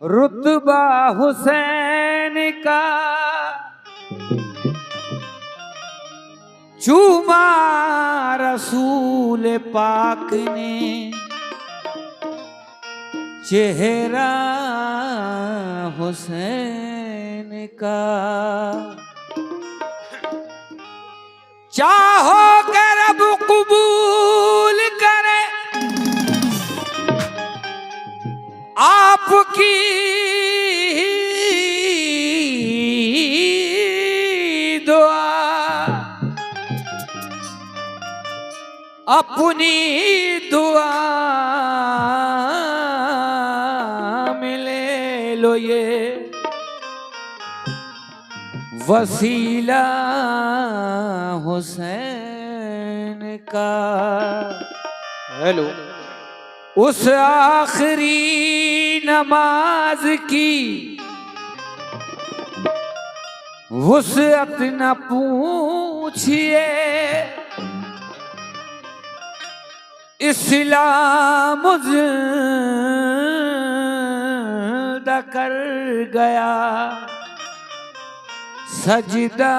रुतबा हुसैन का चूमा रसूल पाक ने, चेहरा हुसैन का। चाहो कि रब कबूल करे आपकी दुआ, अपनी दुआ में ले लो ये वसीला हुसैन का। हेलो, उस आखिरी नमाज की वुसअत न पूछिए, इस्लाम ज़िंदा कर गया, सजदा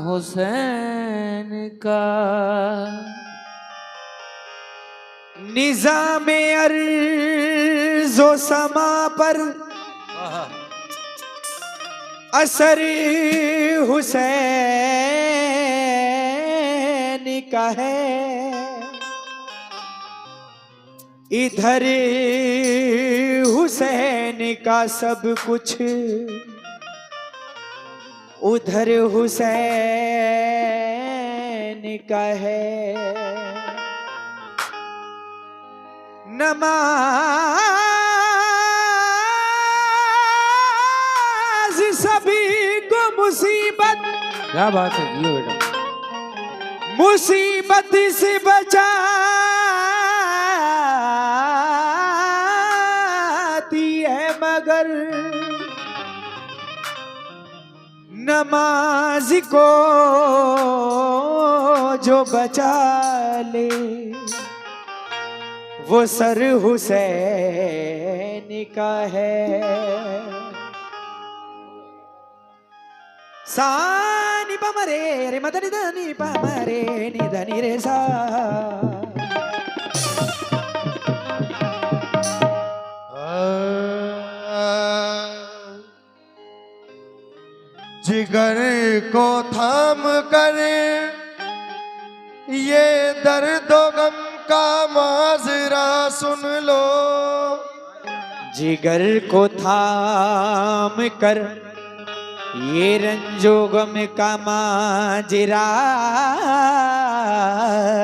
हुसैन का। निज़ामे अर्ज़ो समा पर असर हुसैन का है, इधर हुसैन का सब कुछ, उधर हुसैन का है। नमाज सभी को मुसीबत, क्या बात है जी बेटा, मुसीबत से बचाती है, मगर नमाज को जो बचा ले वो सर हुसैन का है। सानी पमरे रे मदनी धनी पमरे नि धनी रे सा। जिगर को थाम कर ये दर्दो गम का माजरा सुन लो, जिगर को थाम कर ये रंजो गम का माजरा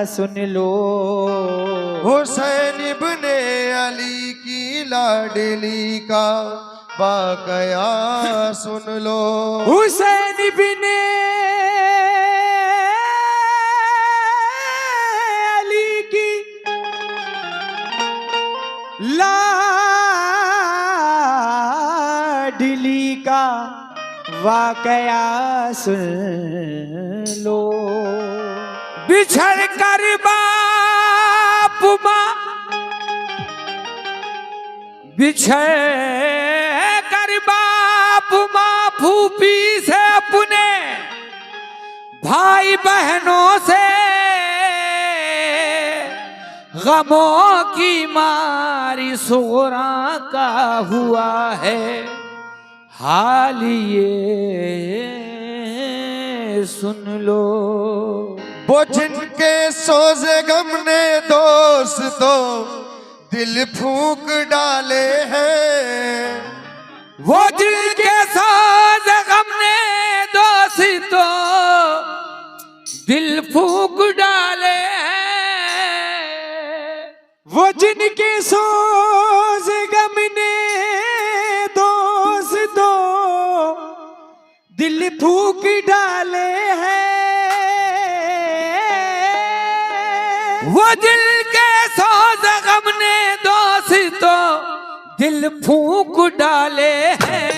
सुन लो। हुसैन इब्ने अली की लाडली का वाकया सुन लो। हुसैन इब्ने लाडली का वाकया सुन लो। बिछड़ कर बाप माँ, बिछड़ कर बाप माँ फूफी से, अपने भाई बहनों से, गमों की मारी सुगरा का हुआ है हाल, ये सुन लो। वो जिनके सोजे गम ने दोस्तों दिल फूंक डाले हैं, वो जिनके सोजे गम ने दोस्तों दिल फूंक डाले हैं, वो जिनके सोज गम ने दोस्तों दिल फूंक डाले हैं, वो दिल के सोज गम ने दोस्तों दिल फूंक डाले हैं।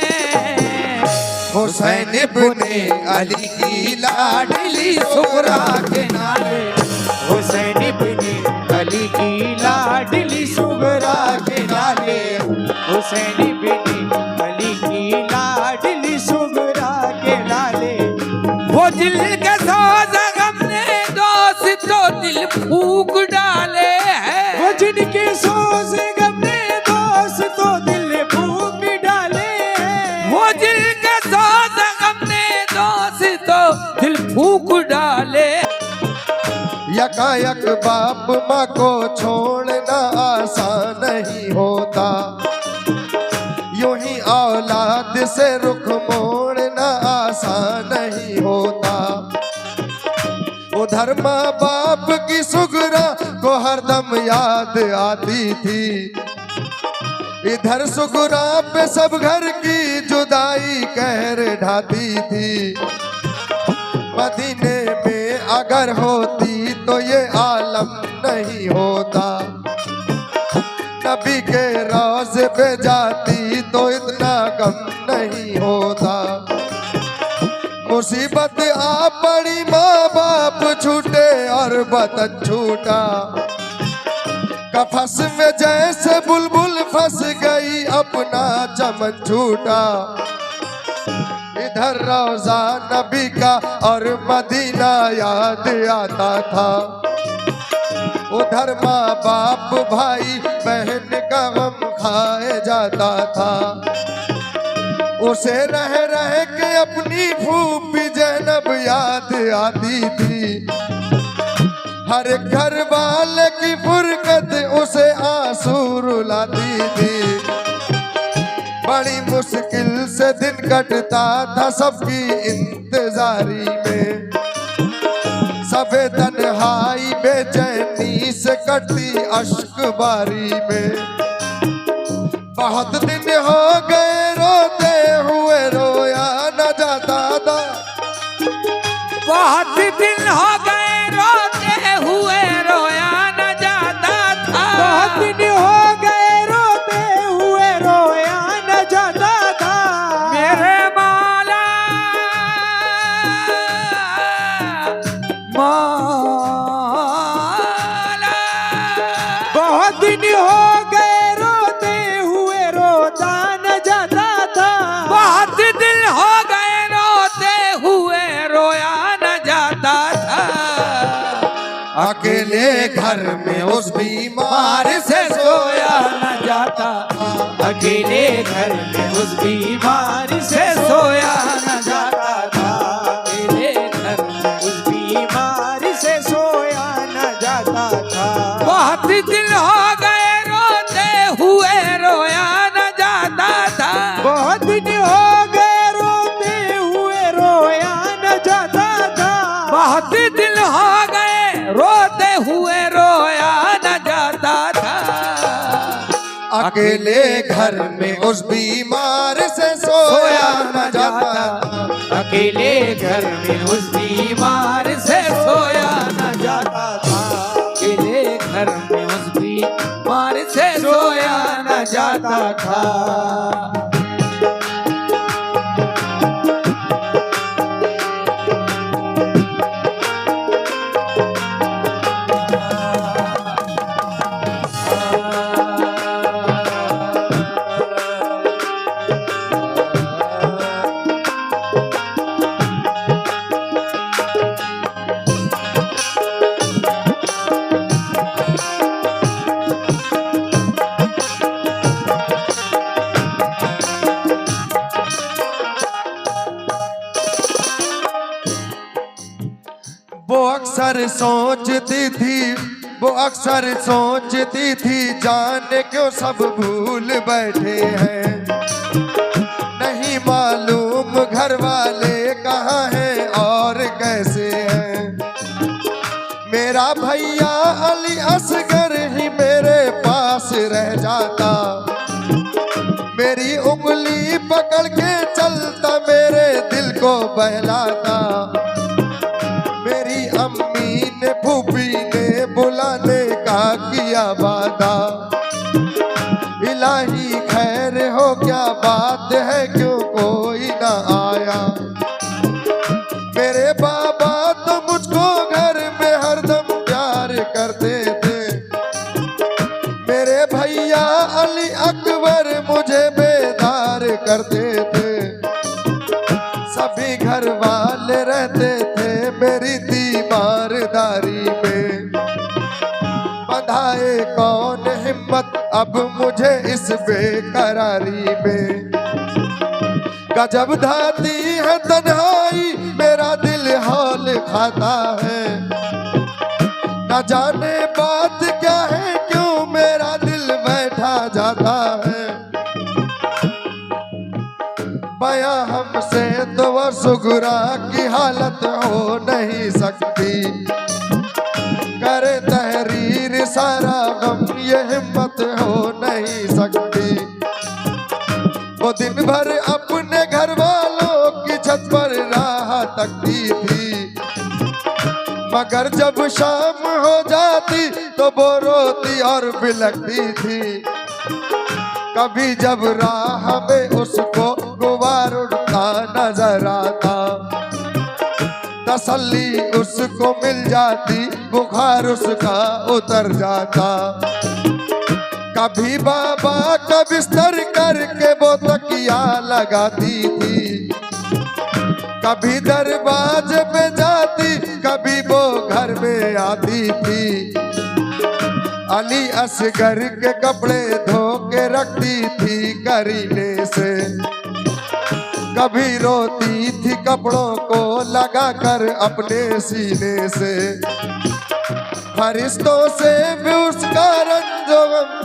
हुसैन इब्ने अली की लाडली सुगरा के नाले, हुसैन इब्ने अली की लाडली सुगरा के नाले, हुसैन बिन अली की लाडली सुगरा के लाले। वो दिल के साथ गम ने दोस्त तो दिल फूक डाले हैं। वो जिनके सोज गम ने दोस्त तो दिल फूक डाले हैं। वो दिल के साथ गम ने दोस्त तो दिल फूक डाले। यकायक बाप माँ को छोड़ना आसान नहीं होता, यूं ही औलाद से रुख मोड़ना आसान नहीं होता। उधर माँ बाप की सुगरा को हरदम याद आती थी, इधर सुगरा पे सब घर की जुदाई कहर ढाती थी। मदीने में अगर होती तो ये आलम नहीं होता, नबी के रोज़े पे जाती तो इतना गम नहीं होता। मुसीबत आ पड़ी माँ बाप छूटे और वतन छूटा, कफस में जैसे बुलबुल फंस गई अपना चमन छूटा। इधर रोजा नबी का और मदीना याद आता था, उधर माँ बाप भाई बहन का गम खाए जाता था। उसे रह रह के अपनी फूफी जैनब याद आती थी, हर घर वाले की फुरकत उसे आंसू रुलाती थी। बड़ी मुश्किल से दिन कटता था सबकी इंतजारी में, सबे तन्हाई बेचैनी से कटती अश्क बारी में। बहुत दिन हो गए रोते हुए रोया न जाता था, बहुत दिन हो गए रोते हुए रोया न जाता था। बहुत दिन हो गए रोते हुए रोया न जाता था। मेरे मौला मौला, बहुत दिन हो गए रोते हुए रोता न जाता था। बहुत दिन हो गए रोते हुए रोया न जाता था। अकेले घर में उस बीमार बीमार से सोया न जाता, अकेले घर में उस बीमार से सोया न जाता था। अकेले घर में उस बीमार से सोया न जाता था। बहुत दिन हो गए रोते हुए रोया न जाता था। बहुत दिन हो गए रोते हुए रोया न जाता था। बहुत दिन हो गए रोते हुए रोया न जाता था। अकेले घर में उस बीमार से सोया न जाता था। अकेले घर में उस बीमार से सोया न जाता था। अकेले घर में उस बीमार से सोया न जाता था। अक्सर सोचती थी, वो अक्सर सोचती थी, जाने क्यों सब भूल बैठे हैं। नहीं मालूम घर वाले कहाँ हैं और कैसे हैं। मेरा भैया अली असगर ही मेरे पास रह जाता, मेरी उंगली पकड़ के चलता, मेरे दिल को बहलाता। मेरी अम्मी ने फूफी ने बुलाने का किया वादा, इलाही खैर हो क्या बात है क्यों कोई ना आया। मेरे बाबा तो मुझको घर में हरदम प्यार करते थे, मेरे भैया अली अकबर मुझे बेकरारी में। गजब धाती है तन्हाई, मेरा दिल हौल खाता है। न जाने बात क्या है, क्यों मेरा दिल बैठा जाता है। बयां हमसे तो वो सुगरा की हालत हो नहीं सकती। करे तहरीर सारा गम, ये हिम्मत हो नहीं सकती। वो दिन भर अपने घर वालों की छत पर राह तकती थी, मगर जब शाम हो जाती तो वो रोती और बिलखती थी। कभी जब राह में उसको गुबार उड़ता नजर आता, तसल्ली उसको मिल जाती, बुखार उसका उतर जाता। कभी बाबा का बिस्तर करके वो तकिया लगाती थी, कभी दरवाजे पे जाती, कभी वो घर में आती थी। अली असगर के कपड़े धो के रखती थी करीने से, कभी रोती थी कपड़ों को लगा कर अपने सीने से। फरिश्तों से भी उसका रंजोगम,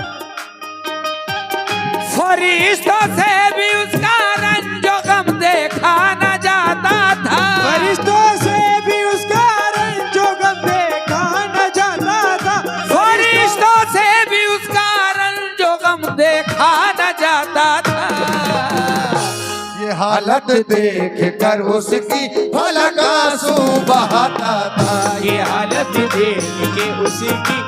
फरिश्तों से भी उसका रंजोगम देखा न जाता था। फरिश्तों से भी उसका रंजोगम देखा न जाता था। फरिश्तों से भी उसका रंजोगम देखा न जाता था। ये हालत देख कर उसकी पलक आंसू बहाता था। ये हालत देख के उसकी